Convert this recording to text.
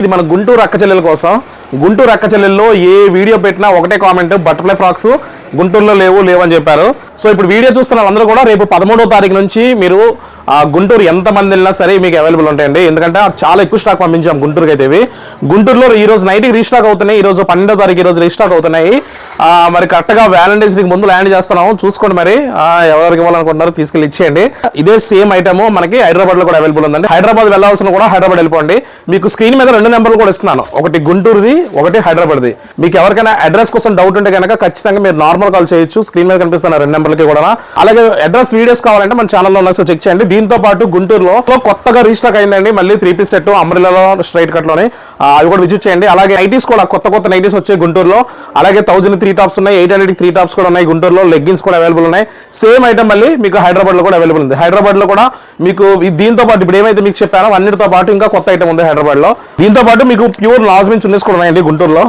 ఇది మన గుంటూరు అక్క చెల్లెల కోసం. గుంటూరు అక్క చెల్లెల్లో ఏ వీడియో పెట్టినా ఒకటే కామెంట్, బటర్ఫ్లై ఫ్రాక్స్ గుంటూరులో లేవు అని చెప్పారు. సో ఇప్పుడు వీడియో చూస్తున్న వాళ్ళందరూ కూడా రేపు 13వ తారీఖు నుంచి మీరు గుంటూరు ఎంతమంది వెళ్ళినా సరే మీకు అవైలబుల్ ఉంటాయండి. ఎందుకంటే చాలా ఎక్కువ స్టాక్ పంపించాం గుంటూరుకి అయితే. ఇవి గుంటూరులో ఈ రోజు నైట్కి రీస్టాక్ అవుతున్నాయి. ఈ రోజు 12వ తారీఖు ఈ రోజు రీస్టాక్ అవుతున్నాయి. మరి కరెక్ట్గా వ్యాలంటైన్స్ డేకి ముందు ల్యాండ్ చేస్తున్నాం. చూసుకోండి మరి ఎవరికి ఇవ్వాలనుకుంటున్నారో తీసుకెళ్ళి ఇచ్చేయండి. ఇదే సేమ్ ఐటమ్ మనకి హైదరాబాద్ లో కూడా అవైలబుల్ ఉందండి. హైదరాబాద్ వెళ్ళాల్సిన కూడా హైదరాబాద్ వెళ్ళిపోండి. మీకు స్క్రీన్ మీద 2 నెంబర్లు కూడా ఇస్తున్నాను, ఒకటి గుంటూరుది, ఒకటి హైదరాబాద్ది. మీకు ఎవరికైనా అడ్రస్ కోసం డౌట్ ఉంటే కనుక ఖచ్చితంగా మీరు నార్మల్ కాల్ చేయొచ్చు. స్క్రీన్ మీద కనిపిస్తున్న 2 నెంబర్లకి కూడా. అలాగే అడ్రస్ వీడియోస్ కావాలంటే మన ఛానల్లో ఉన్న చెక్ చేయండి. దీంతో పాటు గుంటూరులో కొత్తగా రీస్టాక్ అయిందండి మళ్ళీ 3 పీస్ సెట్ అంబ్రెల్లాలో స్ట్రైట్ కట్ లోనే, అవి కూడా విజిట్ చేయండి. అలాగే నైటీస్ కూడా కొత్త నైటీస్ వచ్చాయి గుంటూరులో. అలాగే 1000 3 టాప్స్ ఉన్నాయి, 800 3 టాప్స్ కూడా ఉన్నాయి గుంటూరులో. లెగ్గిన్స్ కూడా అవైలబుల్ ఉన్నాయి. సేమ్ ఐటమ్ మళ్ళీ మీకు హైదరాబాద్ లో కూడా అవైలబుల్ ఉంది. హైదరాబాద్ లో కూడా మీకు దీంతో పాటు ఇప్పుడు ఏమైతే మీకు చెప్పానో అన్నిటితో పాటు ఇంకా కొత్త ఐటమ్ ఉంది హైదరాబాద్ లో. దీంతో పాటు మీకు ప్యూర్ లాజ్మిన్ చున్నీస్ కూడా ఉన్నాయండి గుంటూరులో.